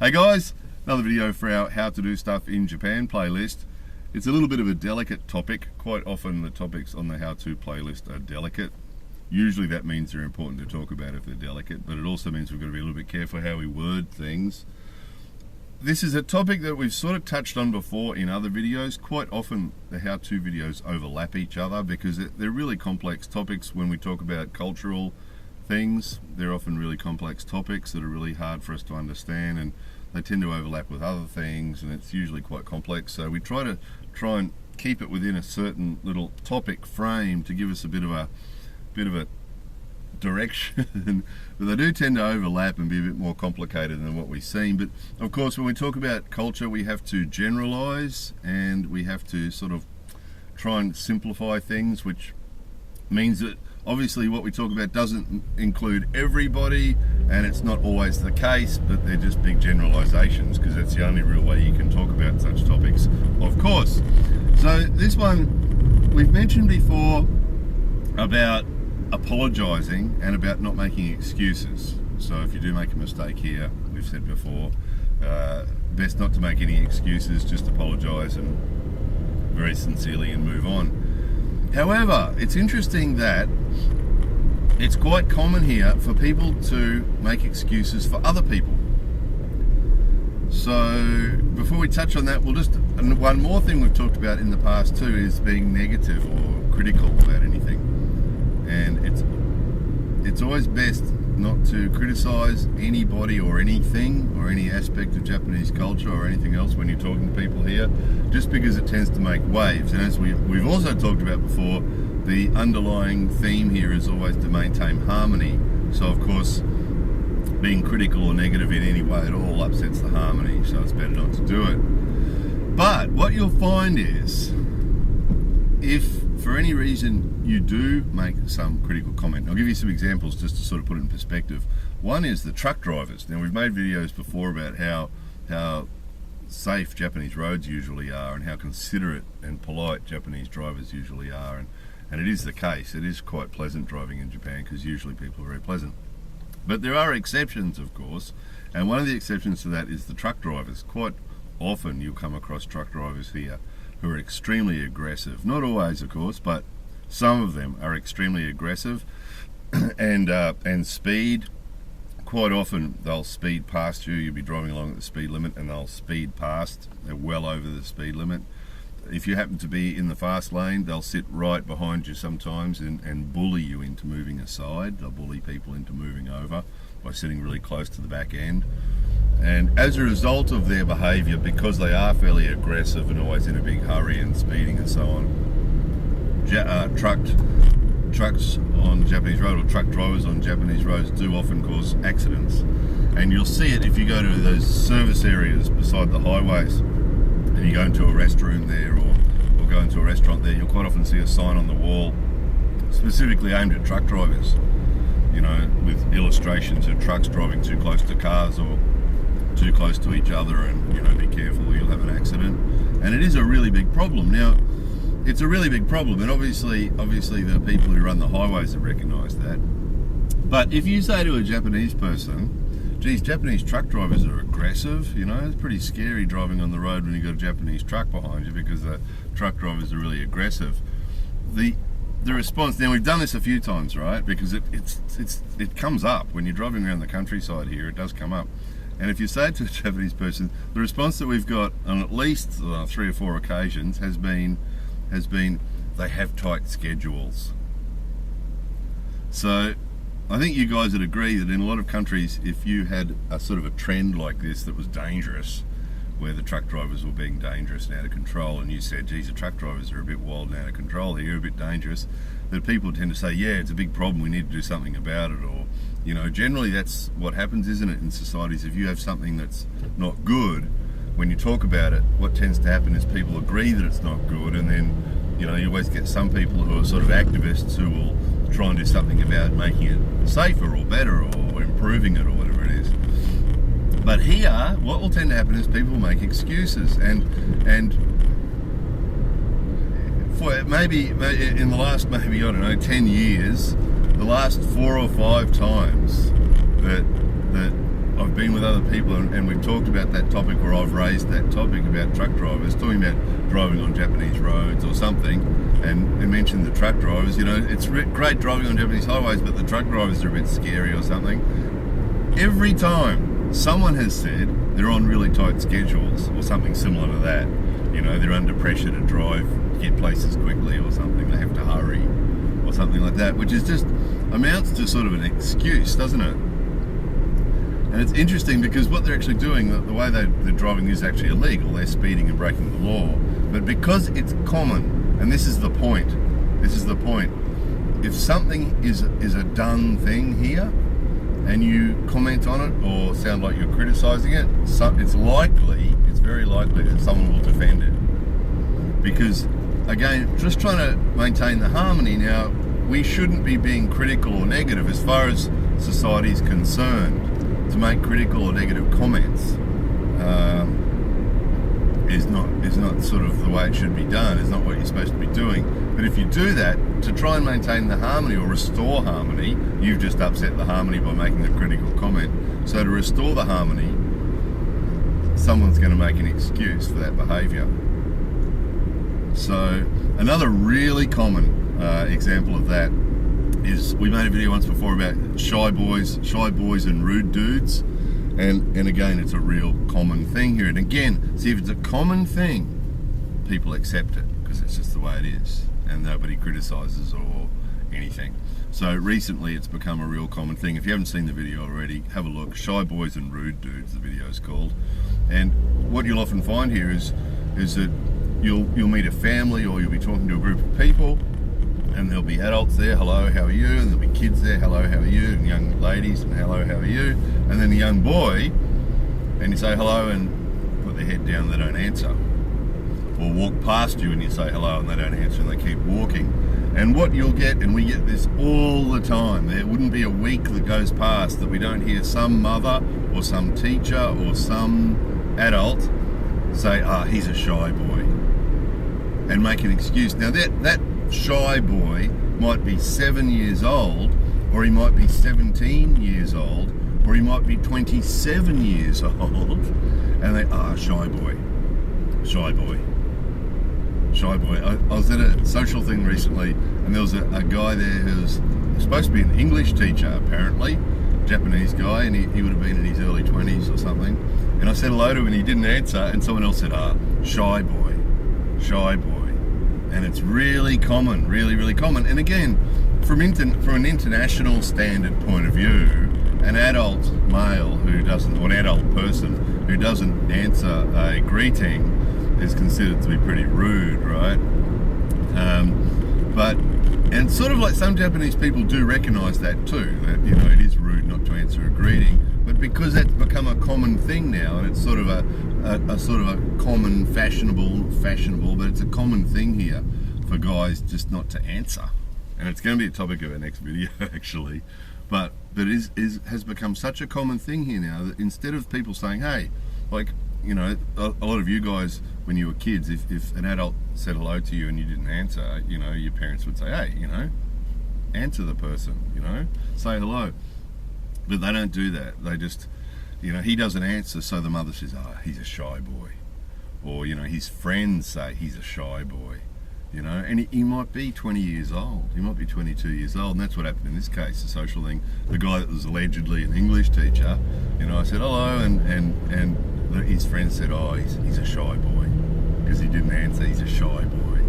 Hey guys, another video for our How to Do Stuff in Japan playlist. It's a little bit of a delicate topic. Quite often the topics on the How To playlist are delicate. Usually that means they're important to talk about if they're delicate, but it also means we've got to be a little bit careful how we word things. This is a topic that we've sort of touched on before in other videos. Quite often the How To videos overlap each other because they're really complex topics. When we talk about cultural things, they're often really complex topics that are really hard for us to understand, and they tend to overlap with other things, and it's usually quite complex. So we try and keep it within a certain little topic frame to give us a bit of a direction. But they do tend to overlap and be a bit more complicated than what we've seen. But of course, when we talk about culture, we have to generalize and we have to sort of try and simplify things, which means that obviously what we talk about doesn't include everybody, and it's not always the case, but they're just big generalizations because that's the only real way you can talk about such topics, of course. So this one we've mentioned before about apologizing and about not making excuses. So if you do make a mistake here, we've said before, best not to make any excuses, just apologize and very sincerely and move on. However, it's interesting that it's quite common here for people to make excuses for other people. So before we touch on that, and one more thing we've talked about in the past too is being negative or critical about anything. And it's always best not to criticize anybody or anything or any aspect of Japanese culture or anything else when you're talking to people here, just because it tends to make waves. And as we've also talked about before, the underlying theme here is always to maintain harmony. So of course, being critical or negative in any way at all upsets the harmony, so it's better not to do it. But what you'll find is, if for any reason you do make some critical comment, I'll give you some examples just to sort of put it in perspective. One is the truck drivers. Now, we've made videos before about how safe Japanese roads usually are and how considerate and polite Japanese drivers usually are, and it is the case. It is quite pleasant driving in Japan because usually people are very pleasant. But there are exceptions, of course, and one of the exceptions to that is the truck drivers. Quite often you'll come across truck drivers here who are extremely aggressive. Not always, of course, but some of them are extremely aggressive and speed. Quite often they'll speed past you. You'll be driving along at the speed limit and they'll speed past. They're well over the speed limit. If you happen to be in the fast lane, they'll sit right behind you sometimes and bully you into moving aside. They'll bully people into moving over by sitting really close to the back end. And as a result of their behaviour, because they are fairly aggressive and always in a big hurry and speeding and so on, trucks on Japanese road, or truck drivers on Japanese roads, do often cause accidents. And you'll see it if you go to those service areas beside the highways and you go into a restroom there or go into a restaurant there, you'll quite often see a sign on the wall specifically aimed at truck drivers, you know, with illustrations of trucks driving too close to cars or too close to each other, and, you know, be careful, you'll have an accident. And it is a really big problem. Now, it's a really big problem, and obviously the people who run the highways have recognised that. But if you say to a Japanese person, geez, Japanese truck drivers are aggressive, you know, it's pretty scary driving on the road when you've got a Japanese truck behind you because the truck drivers are really aggressive. The response, now we've done this a few times, right? Because it comes up when you're driving around the countryside here, it does come up. And if you say it to a Japanese person, the response that we've got on at least 3 or 4 occasions has been they have tight schedules. So I think you guys would agree that in a lot of countries, if you had a sort of a trend like this that was dangerous, where the truck drivers were being dangerous and out of control, and you said, geez, the truck drivers are a bit wild and out of control here, a bit dangerous, that people tend to say, yeah, it's a big problem, we need to do something about it. Or, you know, generally that's what happens, isn't it, in societies? If you have something that's not good, when you talk about it, what tends to happen is people agree that it's not good, and then, you know, you always get some people who are sort of activists who will try and do something about making it safer or better or improving it or whatever it is. But here, what will tend to happen is people make excuses, and for maybe in the last, I don't know, 10 years, the last 4 or 5 times that I've been with other people and we've talked about that topic, or I've raised that topic about truck drivers, talking about driving on Japanese roads or something, and mentioned the truck drivers. You know, it's great driving on Japanese highways, but the truck drivers are a bit scary or something. Every time someone has said they're on really tight schedules or something similar to that, you know, they're under pressure to drive, get places quickly or something, they have to hurry or something like that, which is just amounts to sort of an excuse, doesn't it? And it's interesting because what they're actually doing, the way they're driving is actually illegal. They're speeding and breaking the law. But because it's common, and this is the point, if something is a done thing here, and you comment on it or sound like you're criticizing it, it's very likely that someone will defend it. Because, again, just trying to maintain the harmony now, we shouldn't be being critical or negative as far as society is concerned. To make critical or negative comments is not sort of the way it should be done. It's not what you're supposed to be doing. But if you do that to try and maintain the harmony or restore harmony, you've just upset the harmony by making a critical comment. So to restore the harmony, someone's going to make an excuse for that behaviour. So another really common example of that is, we made a video once before about shy boys and rude dudes, and again, it's a real common thing here. And again, see, if it's a common thing, people accept it because it's just the way it is, and nobody criticizes or anything. So recently, it's become a real common thing. If you haven't seen the video already, have a look. Shy boys and rude dudes, the video is called. And what you'll often find here is that you'll meet a family, or you'll be talking to a group of people, and there'll be adults there, hello, how are you? And there'll be kids there, hello, how are you? And young ladies, and hello, how are you? And then a young boy, and you say hello and put their head down, they don't answer. Or walk past you and you say hello and they don't answer and they keep walking. And what you'll get, and we get this all the time, there wouldn't be a week that goes past that we don't hear some mother or some teacher or some adult say, he's a shy boy, and make an excuse. Now that shy boy might be 7 years old, or he might be 17 years old, or he might be 27 years old, and they shy boy. I was at a social thing recently, and there was a guy there who was supposed to be an English teacher, apparently, Japanese guy, and he would have been in his early 20s or something. And I said hello to him and he didn't answer, and someone else said, shy boy. And it's really common, really common. And again, from an international standard point of view, an adult male who doesn't, or an adult person who doesn't answer a greeting is considered to be pretty rude, right? And sort of like some Japanese people do recognise that too, that, you know, it is rude not to answer a greeting. But because that's become a common thing now, and it's sort of a common fashionable, but it's a common thing here for guys just not to answer. And it's going to be a topic of our next video, actually. But it has become such a common thing here now that instead of people saying, hey, like, you know, a lot of you guys, when you were kids, if an adult said hello to you and you didn't answer, you know, your parents would say, hey, you know, answer the person, you know, say hello. But they don't do that. They just, you know, he doesn't answer, so the mother says, he's a shy boy. Or, you know, his friends say he's a shy boy, you know, and he might be 20 years old. He might be 22 years old, and that's what happened in this case, the social thing. The guy that was allegedly an English teacher, you know, I said hello, and his friend said, he's a shy boy, because he didn't answer, he's a shy boy.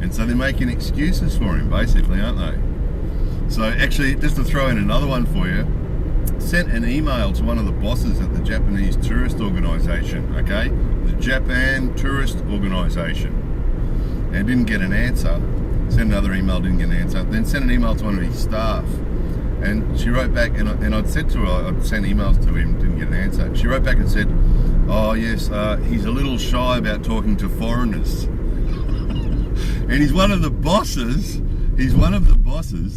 And so they're making excuses for him, basically, aren't they? So actually, just to throw in another one for you, sent an email to one of the bosses at the Japanese tourist organisation, okay? The Japan Tourist Organisation. And didn't get an answer. Sent another email, didn't get an answer. Then sent an email to one of his staff. And she wrote back, and I'd said to her, I'd sent emails to him, didn't get an answer. She wrote back and said, yes, he's a little shy about talking to foreigners. And he's one of the bosses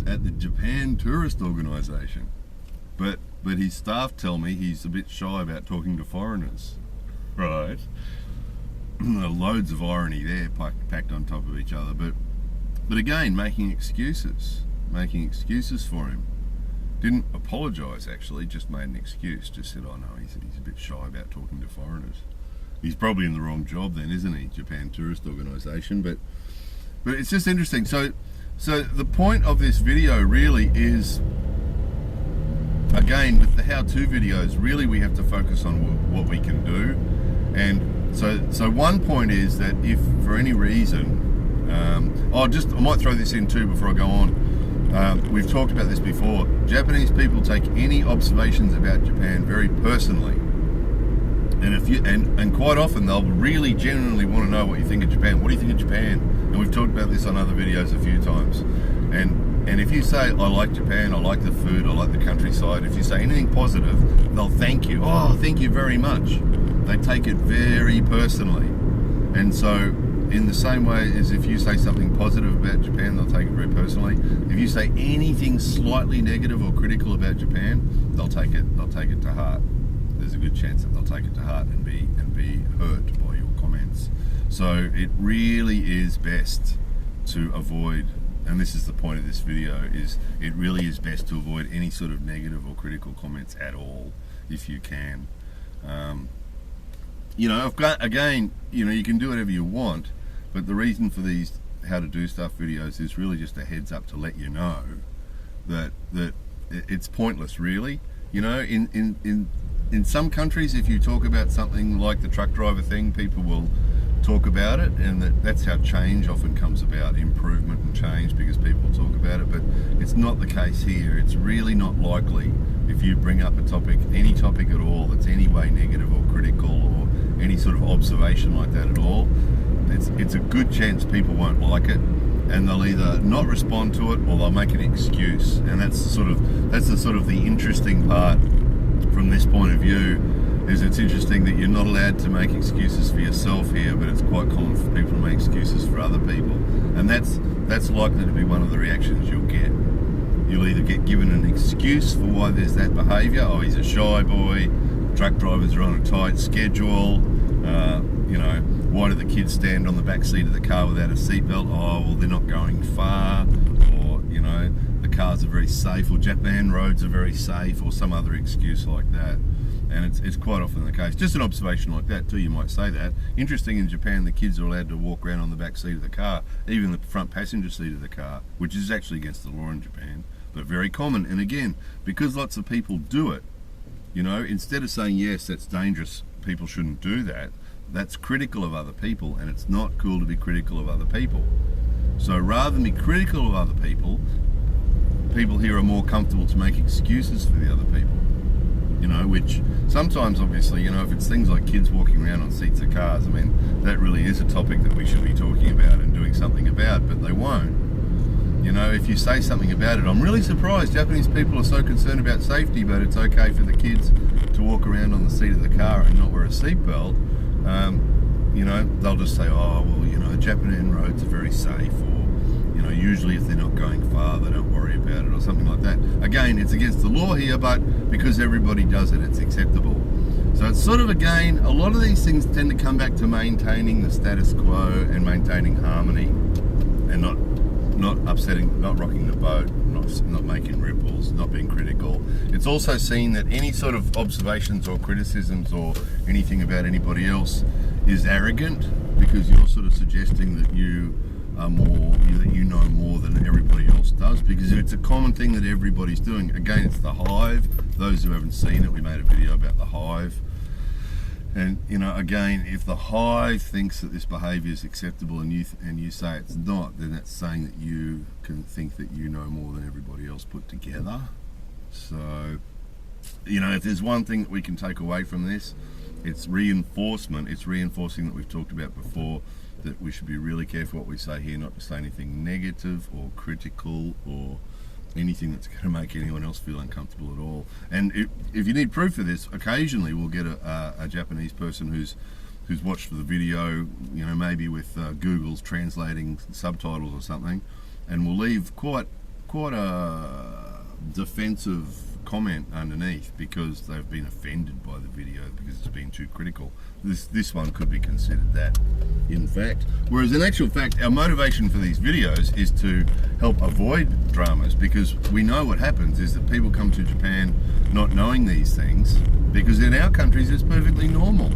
at the Japan Tourist Organisation. But his staff tell me he's a bit shy about talking to foreigners, right? Loads of irony there packed on top of each other. But again, making excuses for him. Didn't apologise actually, just made an excuse. Just said, oh no, he's a bit shy about talking to foreigners. He's probably in the wrong job then, isn't he? Japan Tourist Organisation. But it's just interesting. So the point of this video really is, again, with the how-to videos, really we have to focus on what we can do. And so one point is that if for any reason, I might throw this in too before I go on. We've talked about this before. Japanese people take any observations about Japan very personally, and quite often they'll really genuinely want to know what you think of Japan. What do you think of Japan? And we've talked about this on other videos a few times. And if you say, I like Japan, I like the food, I like the countryside, if you say anything positive, they'll thank you. Oh, thank you very much. They take it very personally. And so, in the same way as if you say something positive about Japan, they'll take it very personally. If you say anything slightly negative or critical about Japan, they'll take it to heart. There's a good chance that they'll take it to heart and be hurt by your comments. So it really is best to avoid, and this is the point of this video, is it really is best to avoid any sort of negative or critical comments at all, if you can. Again, you can do whatever you want, but the reason for these how to do stuff videos is really just a heads up to let you know that it's pointless, really. In some countries, if you talk about something like the truck driver thing, people will talk about it, and that's how change often comes about, improvement and change, because people talk about it. But it's not the case here. It's really not likely if you bring up a topic, any topic at all, that's any way negative or critical or any sort of observation like that at all. It's a good chance people won't like it, and they'll either not respond to it or they'll make an excuse. And that's the interesting part from this point of view. Is it's interesting that you're not allowed to make excuses for yourself here, but it's quite common for people to make excuses for other people, and that's likely to be one of the reactions you'll get. You'll either get given an excuse for why there's that behaviour. Oh, he's a shy boy. Truck drivers are on a tight schedule. Why do the kids stand on the back seat of the car without a seatbelt? Oh, well, they're not going far, or the cars are very safe, or Japan roads are very safe, or some other excuse like that. And it's quite often the case. Just an observation like that too, you might say that. Interesting, in Japan the kids are allowed to walk around on the back seat of the car, even the front passenger seat of the car, which is actually against the law in Japan, but very common. And again, because lots of people do it, instead of saying, yes, that's dangerous, people shouldn't do that, that's critical of other people, and it's not cool to be critical of other people. So rather than be critical of other people here are more comfortable to make excuses for the other people. Which sometimes, obviously, if it's things like kids walking around on seats of cars, I mean, that really is a topic that we should be talking about and doing something about, but they won't. If you say something about it, I'm really surprised Japanese people are so concerned about safety, but it's okay for the kids to walk around on the seat of the car and not wear a seatbelt. They'll just say, oh, well, Japan roads are very safe, or usually if they're not going far, they don't worry about it, or something like that. Again, it's against the law here, but because everybody does it, it's acceptable. So it's sort of, again, a lot of these things tend to come back to maintaining the status quo and maintaining harmony, and not upsetting, not rocking the boat, not making ripples, not being critical. It's also seen that any sort of observations or criticisms or anything about anybody else is arrogant, because you're sort of suggesting that you are that you know more than everybody else does, because it's a common thing that everybody's doing. Again, it's the hive. Those who haven't seen it, we made a video about the hive. And again, if the hive thinks that this behaviour is acceptable and you say it's not, then that's saying that you can think that you know more than everybody else put together. So, if there's one thing that we can take away from this, it's reinforcement. It's reinforcing that we've talked about before, that we should be really careful what we say here, not to say anything negative or critical or anything that's going to make anyone else feel uncomfortable at all. And if you need proof of this, occasionally we'll get a Japanese person who's watched the video, maybe with Google's translating subtitles or something, and will leave quite a defensive comment underneath because they've been offended by the video, because it's been being too critical. This one could be considered that, in fact. Whereas in actual fact, our motivation for these videos is to help avoid dramas, because we know what happens is that people come to Japan not knowing these things, because in our countries it's perfectly normal.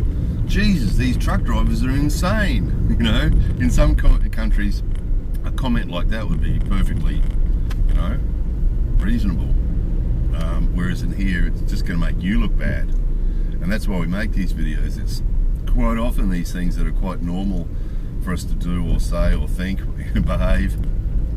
Jesus, these truck drivers are insane. You know, in some countries a comment like that would be perfectly, you know, reasonable. Whereas in here it's just going to make you look bad. And that's why we make these videos. It's quite often these things that are quite normal for us to do or say or think, behave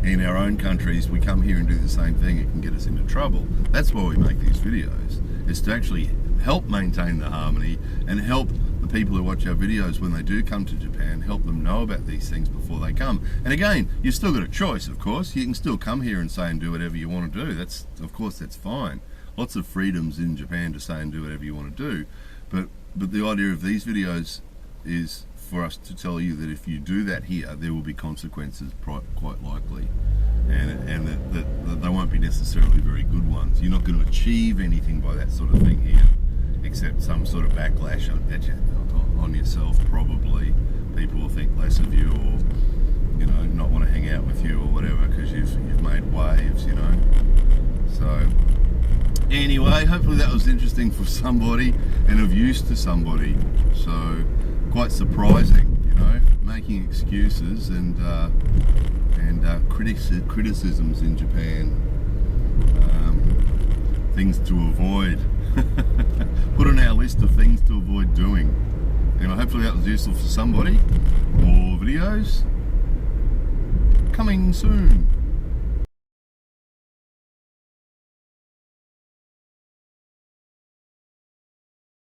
in our own countries, we come here and do the same thing. It can get us into trouble. That's why we make these videos. It's to actually help maintain the harmony and help the people who watch our videos when they do come to Japan, help them know about these things before they come. And again, you've still got a choice, of course. You can still come here and say and do whatever you want to do. That's, of course, that's fine. Lots of freedoms in Japan to say and do whatever you want to do. But the idea of these videos is for us to tell you that if you do that here, there will be consequences quite likely. And that they won't be necessarily very good ones. You're not going to achieve anything by that sort of thing here, except some sort of backlash on yourself, probably. People will think less of you, or, you know, not want to hang out with you or whatever because you've made waves, you know. So anyway, hopefully that was interesting for somebody and of use to somebody. So quite surprising, you know, making excuses and criticisms in Japan, things to avoid. Put on our list of things to avoid doing. And hopefully that was useful for somebody. More videos coming soon.